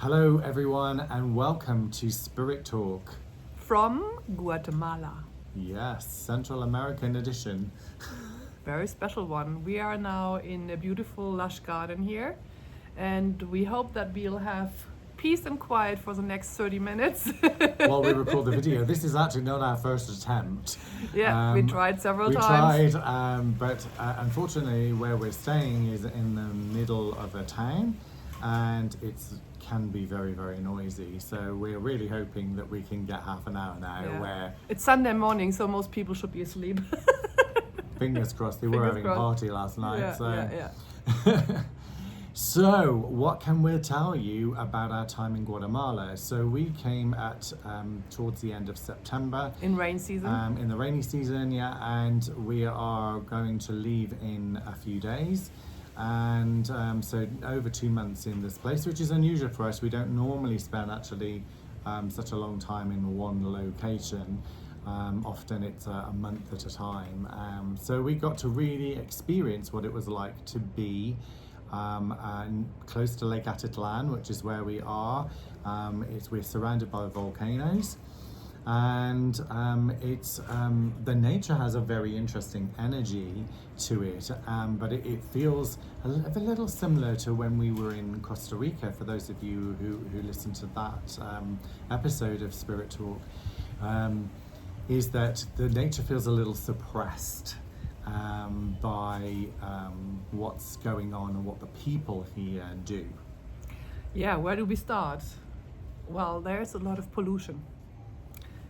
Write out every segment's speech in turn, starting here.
Hello, everyone, and welcome to Spirit Talk. From Guatemala. Yes, Central American edition. Very special one. We are now in a beautiful lush garden here, and we hope that we'll have peace and quiet for the next 30 minutes. While we record the video, this is actually not our first attempt. Yeah, we tried several we times. tried, but unfortunately, where we're staying is in the middle of a town, and it can be very, very noisy. So we're really hoping that we can get half an hour now Yeah. where, It's Sunday morning, so most people should be asleep. fingers crossed, they were Fingers having crossed. a party last night. Yeah. So, what can we tell you about our time in Guatemala? So, we came at towards the end of September, In rain season. in the rainy season, yeah, and we are going to leave in a few days. And so, over 2 months in this place, which is unusual for us. We don't normally spend actually such a long time in one location. Often it's a month at a time. So, we got to really experience what it was like to be and close to Lake Atitlan, which is where we are. We're surrounded by volcanoes, and the nature has a very interesting energy to it, but it feels a little similar to when we were in Costa Rica. For those of you who listened to that episode of Spirit Talk, is that the nature feels a little suppressed by what's going on and what the people here do. Yeah, where do we start? Well, there's a lot of pollution.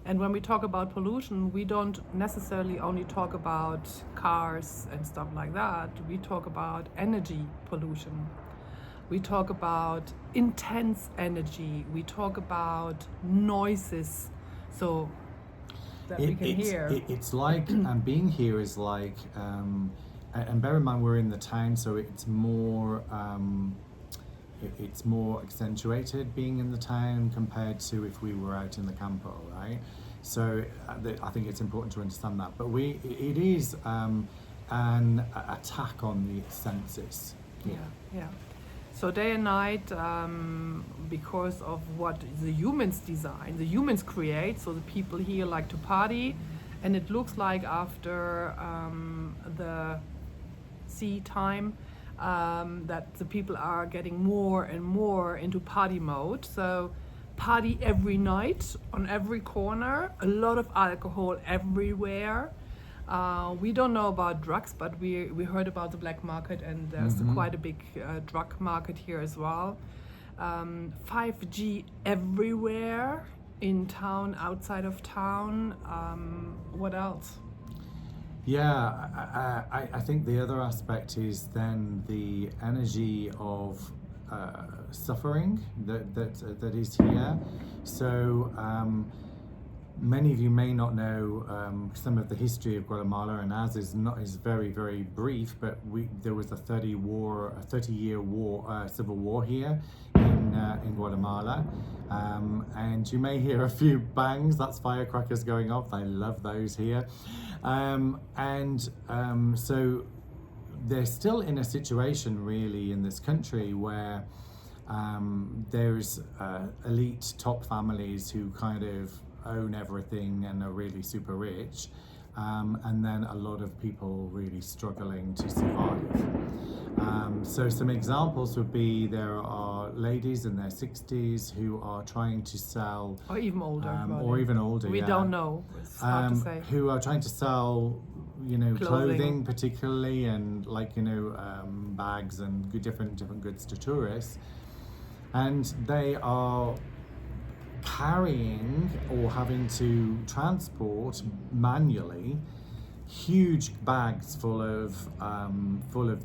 And when we talk about pollution, we don't necessarily only talk about cars and stuff like that. We talk about energy pollution. We talk about intense energy. We talk about noises. So that we can hear. It's like, and being here is like, and bear in mind we're in the town, so it's more accentuated being in the town compared to if we were out in the campo, right? So I think it's important to understand that. But it is an attack on the senses. Yeah. So day and night, because of what the humans design, the humans create, so the people here like to party, and it looks like after the sea time that the people are getting more and more into party mode. So party every night, on every corner, a lot of alcohol everywhere. We don't know about drugs, but we heard about the black market, and there's quite a big drug market here as well. 5G everywhere, in town, outside of town. What else? Yeah, I think the other aspect is then the energy of suffering that is here. So many of you may not know some of the history of Guatemala, and ours is very, very brief. But there was a 30-year war, civil war here in Guatemala, and you may hear a few bangs. That's firecrackers going off. I love those here, so they're still in a situation really in this country where there's elite top families who kind of own everything and are really super rich, and then a lot of people really struggling to survive. So some examples would be there are ladies in their 60s who are trying to sell, Or even older. or even older. We yeah. don't know. It's hard to say. Who are trying to sell, Clothing. clothing particularly, and bags and different goods to tourists, and they are carrying or having to transport manually huge bags full of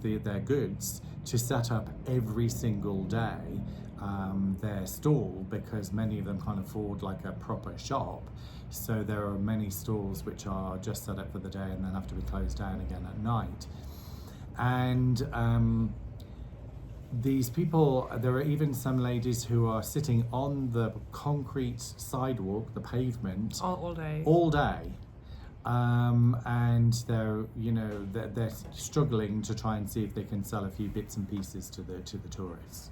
their goods to set up every single day their stall, because many of them can't afford like a proper shop. So there are many stalls which are just set up for the day and then have to be closed down again at night. And these people, there are even some ladies who are sitting on the concrete sidewalk, the pavement, All day. all day. And they're struggling to try and see if they can sell a few bits and pieces to the tourists.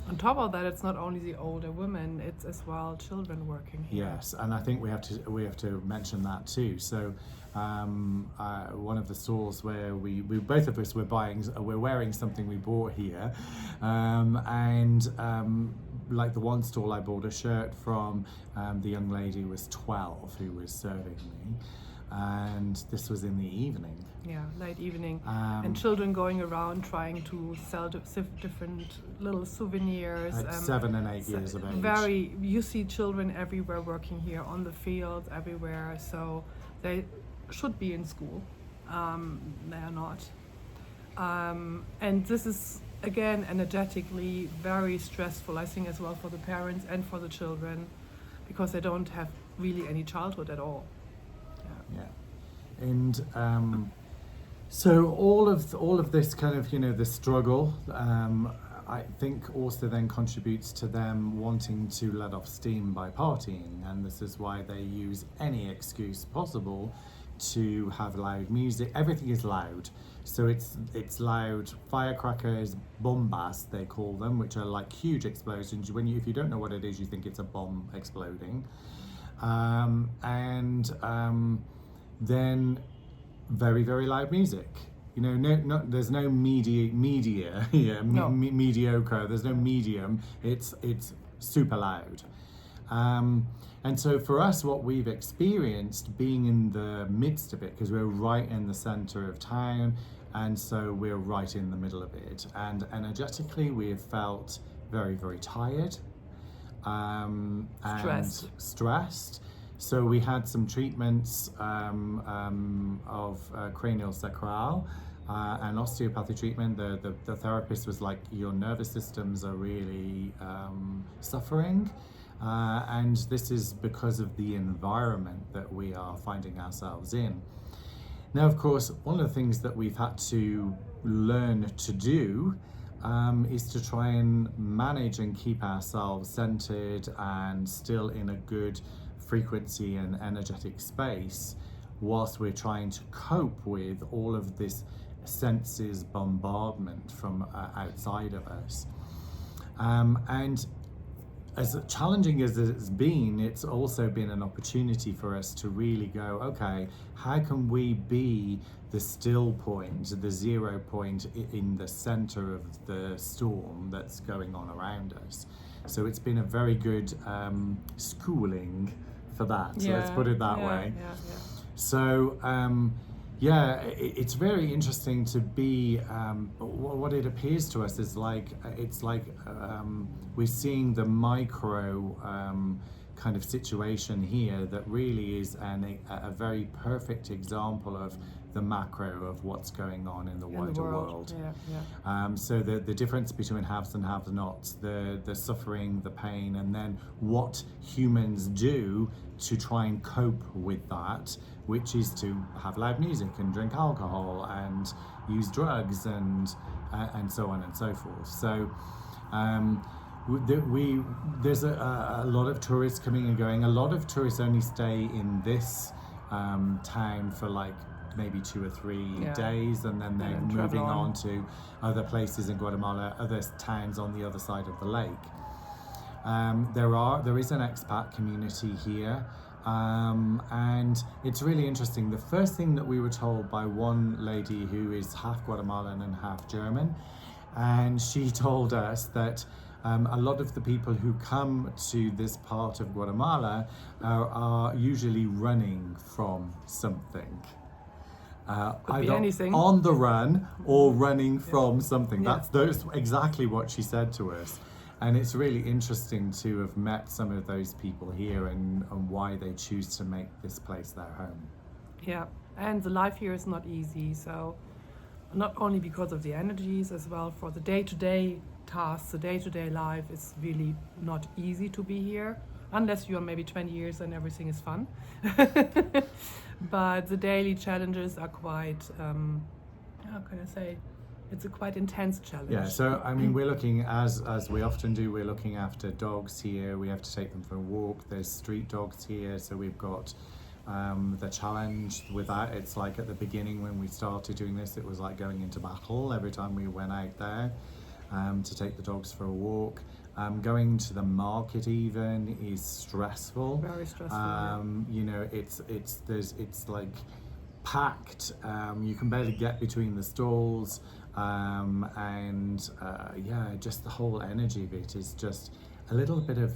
On top of that, it's not only the older women; it's as well children working here. Yes, and I think we have to mention that too. So, one of the stalls where we both of us we're wearing something we bought here, and like the one stall I bought a shirt from, the young lady was 12 who was serving me, and this was in the evening. Yeah, late evening, and children going around trying to sell different little souvenirs. At 7 and 8 years of age. You see children everywhere working here on the fields, everywhere. So they should be in school. They are not. And this is, again, energetically very stressful, I think, as well for the parents and for the children, because they don't have really any childhood at all. Yeah. And so all of this kind of, the struggle, I think also then contributes to them wanting to let off steam by partying, and this is why they use any excuse possible to have loud music. Everything is loud, so it's loud firecrackers, bombast they call them, which are like huge explosions. If you don't know what it is, you think it's a bomb exploding, then very, very loud music. There's no media here, mediocre. There's no medium. It's super loud. And so for us, what we've experienced being in the midst of it, because we're right in the center of town, and so we're right in the middle of it, and energetically we have felt very, very tired, and stressed. So we had some treatments of cranial sacral and osteopathy treatment. The therapist was like, your nervous systems are really suffering, and this is because of the environment that we are finding ourselves in. Now, of course, one of the things that we've had to learn to do is to try and manage and keep ourselves centered and still in a good frequency and energetic space, whilst we're trying to cope with all of this senses bombardment from outside of us. And as challenging as it's been, it's also been an opportunity for us to really go, okay, how can we be the still point, the 0 point in the center of the storm that's going on around us? So it's been a very good schooling for that. So let's put it that way. So it's very interesting to be. What it appears to us is we're seeing the micro kind of situation here that really is a very perfect example of the macro of what's going on in the wider world. So the difference between haves and have-nots, the suffering, the pain, and then what humans do to try and cope with that, which is to have loud music and drink alcohol and use drugs and so on and so forth. So there's a lot of tourists coming and going. A lot of tourists only stay in this town for like maybe 2 or 3 days, and then they're moving on to other places in Guatemala, other towns on the other side of the lake. There is an expat community here, and it's really interesting. The first thing that we were told by one lady who is half Guatemalan and half German, and she told us that a lot of the people who come to this part of Guatemala are usually running from something. Either anything. On the run or running from something. That's exactly what she said to us. And it's really interesting to have met some of those people here and why they choose to make this place their home. Yeah, and the life here is not easy. So not only because of the energies, as well for the day-to-day tasks, the day-to-day life is really not easy to be here, unless you are maybe 20 years and everything is fun. But the daily challenges are quite, how can I say, it's a quite intense challenge. Yeah, so I mean, we're looking, as we often do, we're looking after dogs here. We have to take them for a walk. There's street dogs here, so we've got the challenge with that. It's like at the beginning when we started doing this, it was like going into battle every time we went out there to take the dogs for a walk. Going to the market even is stressful. Very stressful. You know, it's like packed. You can barely get between the stalls, just the whole energy of it is just a little bit of.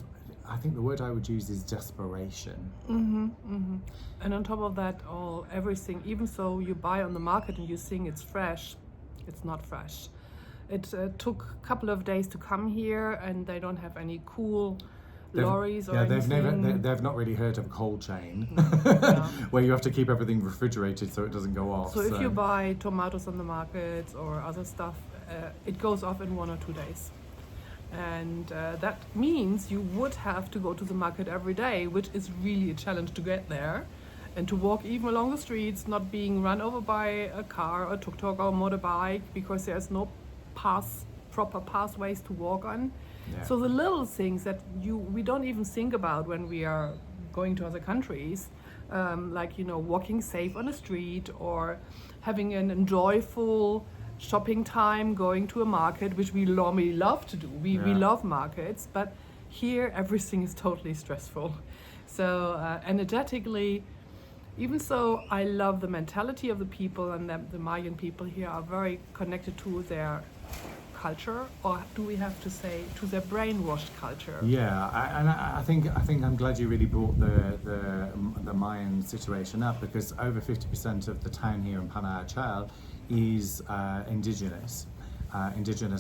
I think the word I would use is desperation. And on top of that, everything, even so you buy on the market and you think it's fresh, it's not fresh. It took a couple of days to come here, and they don't have any cool lorries or anything. They've not really heard of a cold chain, Yeah. where you have to keep everything refrigerated so it doesn't go off. So if you buy tomatoes on the market or other stuff, it goes off in 1 or 2 days. And that means you would have to go to the market every day, which is really a challenge to get there. And to walk even along the streets, not being run over by a car or tuk-tuk or motorbike, because there's no proper pathways to walk on. Yeah. So the little things that we don't even think about when we are going to other countries, like, you know, walking safe on the street or having an enjoyable shopping time, going to a market, which we normally love to do. We love markets, but here everything is totally stressful. So energetically, even so, I love the mentality of the people, and the Mayan people here are very connected to their culture, or do we have to say to their brainwashed culture? Yeah, I think I'm glad you really brought the Mayan situation up, because over 50% of the town here in Panayachal is indigenous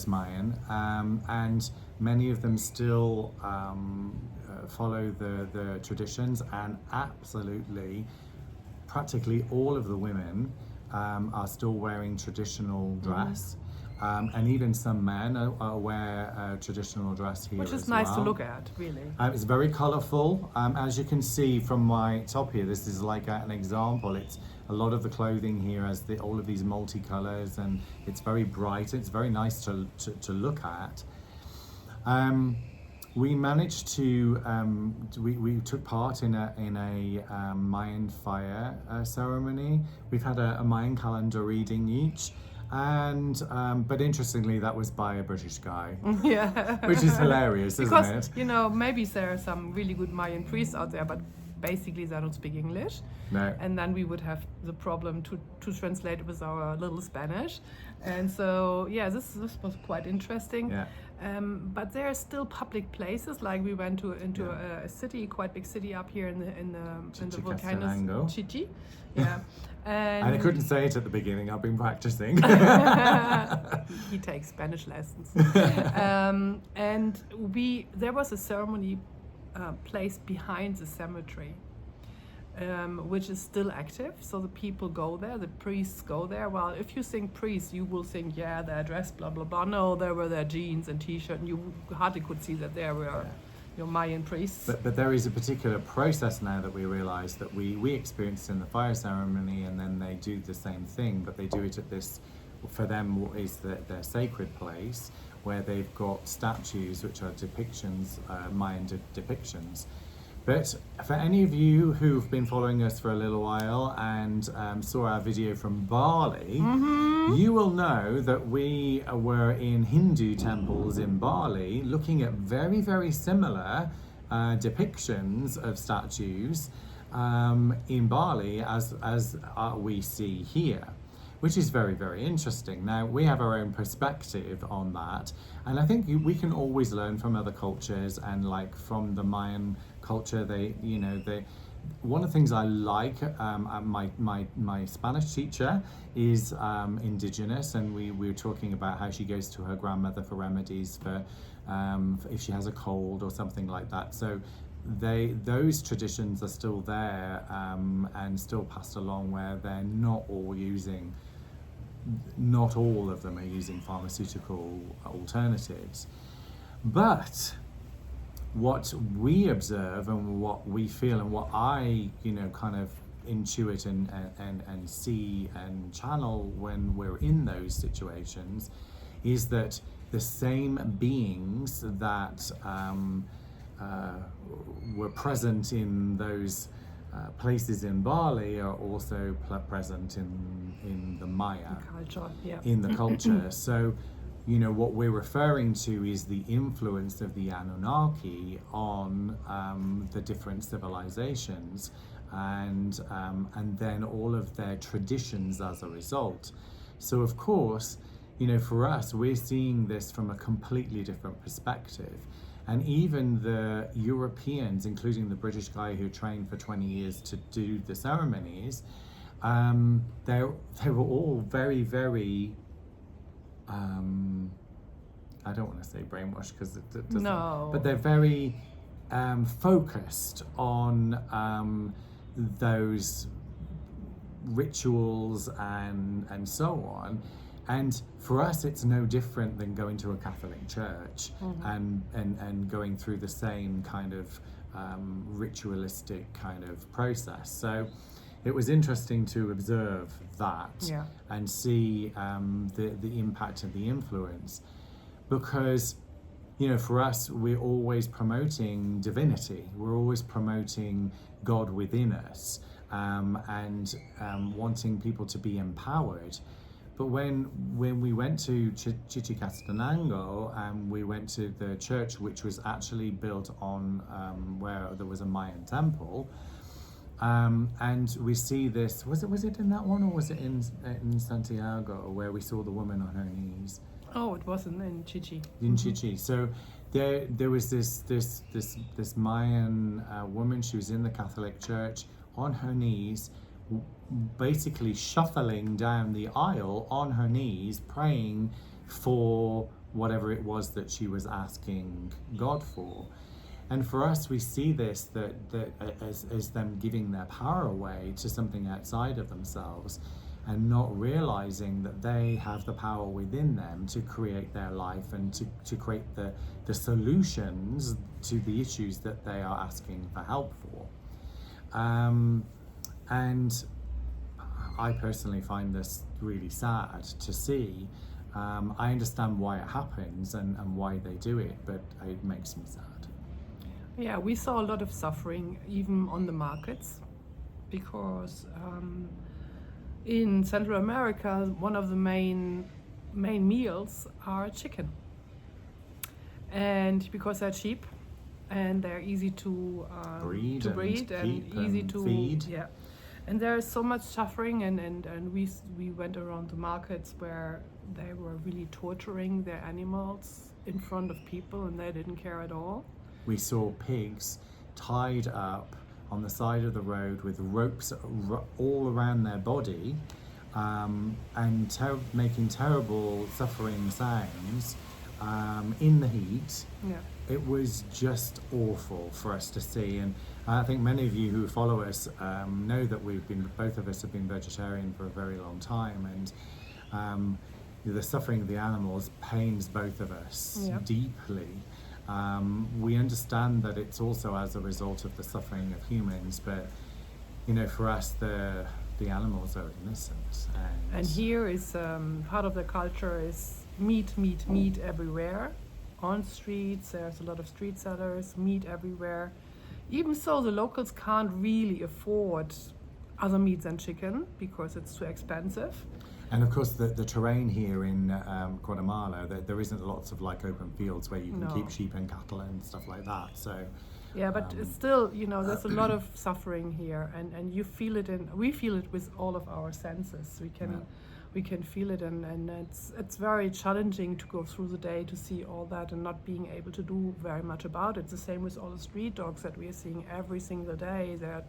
Mayan, and many of them still follow the traditions, and absolutely practically all of the women are still wearing traditional dress. And even some men wear traditional dress here, which is as nice well. to look at, really. It's very colourful. As you can see from my top here, this is like an example. It's a lot of the clothing here has all of these multicolours, and it's very bright. It's very nice to look at. We managed to we took part in a Mayan fire ceremony. We've had a Mayan calendar reading each. And but interestingly, that was by a British guy. Yeah. Which is hilarious, isn't it? Because, you know, maybe there are some really good Mayan priests out there, but basically they don't speak English. No. And then we would have the problem to translate with our little Spanish. And so, yeah, this was quite interesting. Yeah. But there are still public places, like we went into a city, quite big city up here in the volcanoes, Chichi. Yeah. And I couldn't say it at the beginning. I've been practicing. He takes Spanish lessons. And there was a ceremony placed behind the cemetery, which is still active. So the people go there, the priests go there. Well, if you think priests, you will think, yeah, they're dressed, blah, blah, blah. No, there were their jeans and t-shirt, and you hardly could see that there were your Mayan priests. But there is a particular process now that we realise that we experienced in the fire ceremony, and then they do the same thing, but they do it at this, for them, is their sacred place, where they've got statues which are depictions, Mayan depictions. But for any of you who've been following us for a little while and saw our video from Bali, you will know that we were in Hindu temples in Bali looking at very, very similar depictions of statues in Bali as we see here, which is very, very interesting. Now, we have our own perspective on that, and I think we can always learn from other cultures, and like from the Mayan culture, one of the things I like, my Spanish teacher is indigenous, and we were talking about how she goes to her grandmother for remedies for if she has a cold or something like that. So those traditions are still there and still passed along, where they're not all of them are using pharmaceutical alternatives. But what we observe and what we feel and what I, kind of intuit and see and channel when we're in those situations is that the same beings that were present in those places in Bali are also present in the Maya culture, yeah. in the culture. So what we're referring to is the influence of the Anunnaki on the different civilizations, and then all of their traditions as a result. So of course, for us, we're seeing this from a completely different perspective. And even the Europeans, including the British guy who trained for 20 years to do the ceremonies, they were all very, very, I don't want to say brainwashed because it doesn't, No. but they're very focused on those rituals and so on. And for us, it's no different than going to a Catholic church and going through the same kind of ritualistic kind of process. So it was interesting to observe that and see the impact and the influence, because for us, we're always promoting divinity. We're always promoting God within us, and wanting people to be empowered. But when we went to Chichicastenango, we went to the church, which was actually built on where there was a Mayan temple, and we see this. Was it in that one, or was it in Santiago, where we saw the woman on her knees? Oh, it wasn't in Chichi. In Chichi. So there was this Mayan woman. She was in the Catholic Church on her knees, basically shuffling down the aisle on her knees, praying for whatever it was that she was asking God for. And for us, we see this that as them giving their power away to something outside of themselves, and not realizing that they have the power within them to create their life and to create the solutions to the issues that they are asking for help for. And I personally find this really sad to see. I understand why it happens and why they do it, but it makes me sad. Yeah, we saw a lot of suffering even on the markets, because in Central America, one of the main meals are chicken, and because they're cheap and they're easy to breed and easy to feed. Yeah, and there is so much suffering, and we went around the markets where they were really torturing their animals in front of people, and they didn't care at all. We saw pigs tied up on the side of the road with ropes all around their body, and making terrible suffering sounds in the heat. Yeah. It was just awful for us to see, and I think many of you who follow us know that both of us have been vegetarian for a very long time, and the suffering of the animals pains both of us deeply. We understand that it's also as a result of the suffering of humans, but for us the animals are innocent. And here is part of the culture is meat everywhere. On streets, there's a lot of street sellers, meat everywhere. Even so, the locals can't really afford other meat than chicken because it's too expensive. And of course, the terrain here in Guatemala, there isn't lots of open fields where you can keep sheep and cattle and stuff like that. So yeah, but it's still, there's a lot of suffering here, and you feel it, and we feel it with all of our senses. We can feel it, and it's very challenging to go through the day to see all that and not being able to do very much about it. The same with all the street dogs that we are seeing every single day. They're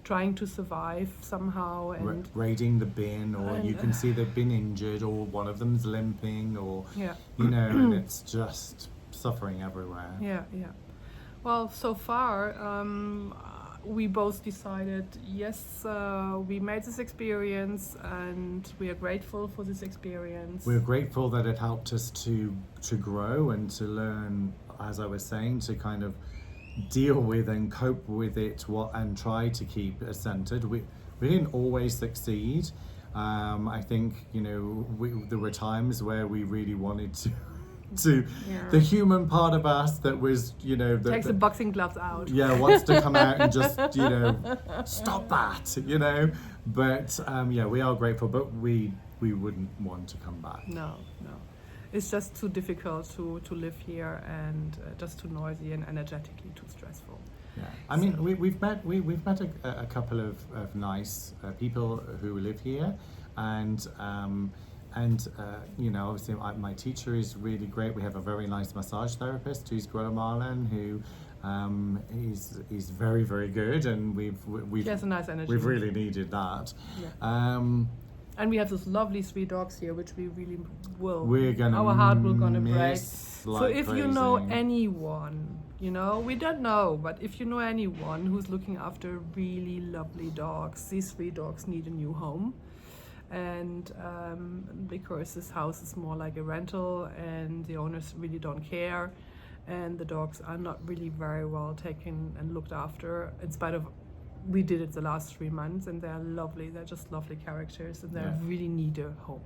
trying to survive somehow, and raiding the bin, or you can see they've been injured, or one of them's limping, or and it's just suffering everywhere. Yeah. Well, so far we both decided, yes, we made this experience, and we are grateful for this experience. We're grateful that it helped us to grow and to learn, as I was saying, to kind of deal with and cope with it, and try to keep it centered. We didn't always succeed. I think there were times where we really wanted to the human part of us that was takes the boxing gloves out, wants to come out and just stop that, but we are grateful, but we wouldn't want to come back. No. it's just too difficult to live here, and just too noisy and energetically too stressful. Yeah, I mean, we've met a couple of nice people who live here, and you know, obviously my teacher is really great. We have a very nice massage therapist who's Guatemalan, who is very, very good, and we've He has a nice energy. We've really needed that. Yeah. And we have those lovely 3 dogs here, which we really will. We're gonna our heart will gonna break. miss So like if crazy. you know anyone, you know, we don't know, but if you know anyone who's looking after really lovely dogs, these 3 dogs need a new home. And because this house is more like a rental, and the owners really don't care, and the dogs are not really very well taken and looked after, in spite of we did it the last 3 months, and they're lovely. They're just lovely characters, and they really need a home.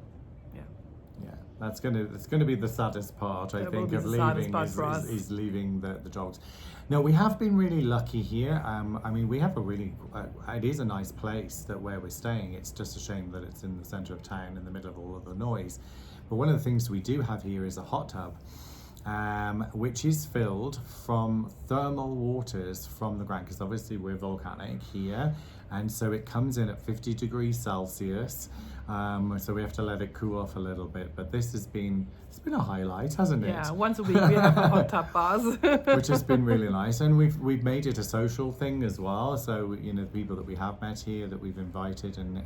Yeah, that's gonna be the saddest part, I think, of leaving is leaving the dogs. No, we have been really lucky here. I mean, we have a really it is a nice place where we're staying. It's just a shame that it's in the center of town, in the middle of all of the noise. But one of the things we do have here is a hot tub, which is filled from thermal waters from the ground, because obviously we're volcanic here, and so it comes in at 50 degrees Celsius. So we have to let it cool off a little bit, but it's been a highlight, hasn't it? Yeah, once a week we have a hot tub bath, which has been really nice, and we've made it a social thing as well. So you know, the people that we have met here that we've invited, and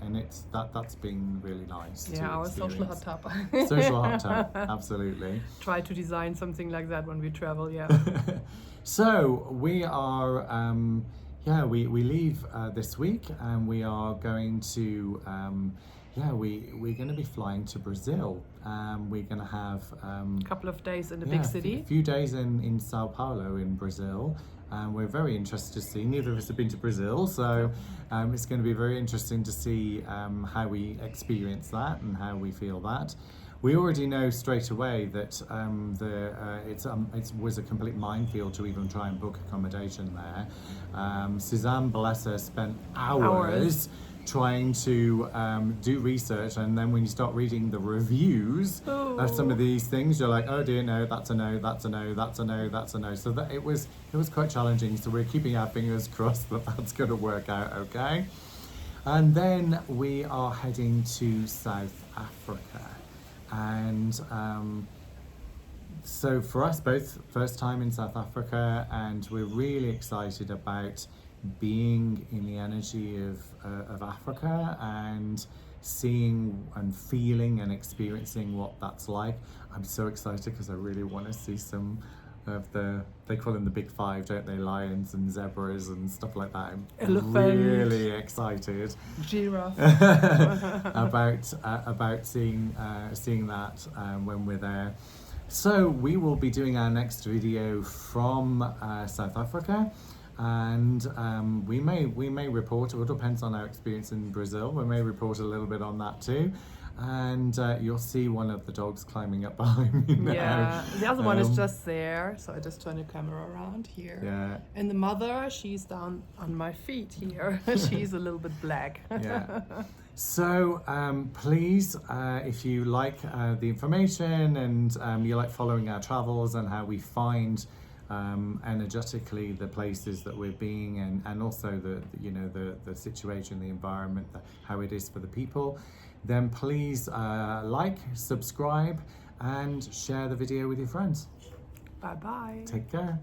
that's been really nice. Yeah, our social hot tub. Social hot tub, absolutely. Try to design something like that when we travel. Yeah. So we are. We leave this week, and we are going to. We're going to be flying to Brazil. We're going to have a couple of days in the big city. A few days in Sao Paulo in Brazil. We're very interested to see. Neither of us have been to Brazil, so it's going to be very interesting to see how we experience that and how we feel that. We already know straight away that it was a complete minefield to even try and book accommodation there. Suzanne, bless her, spent hours trying to do research, and then when you start reading the reviews of some of these things, you're like, oh dear, no, that's a no, that's a no, that's a no, that's a no. So that it was quite challenging. So we're keeping our fingers crossed that that's going to work out okay. And then we are heading to South Africa, and so for us both, first time in South Africa, and we're really excited about being in the energy of Africa and seeing and feeling and experiencing what that's like. I'm so excited because I really want to see some of they call them the big 5, don't they? Lions and zebras and stuff like that. I'm really excited. Giraffe. about seeing that when we're there. So we will be doing our next video from South Africa. And we may report, it all depends on our experience in Brazil, we may report a little bit on that too. And you'll see one of the dogs climbing up behind me now. Yeah, the other one is just there, so I just turn the camera around here. Yeah. And the mother, she's down on my feet here. She's a little bit black. Yeah. So please, if you like the information and you like following our travels and how we find energetically the places that we're being, and also the situation, the environment, how it is for the people, then please like, subscribe, and share the video with your friends. Bye bye. Take care.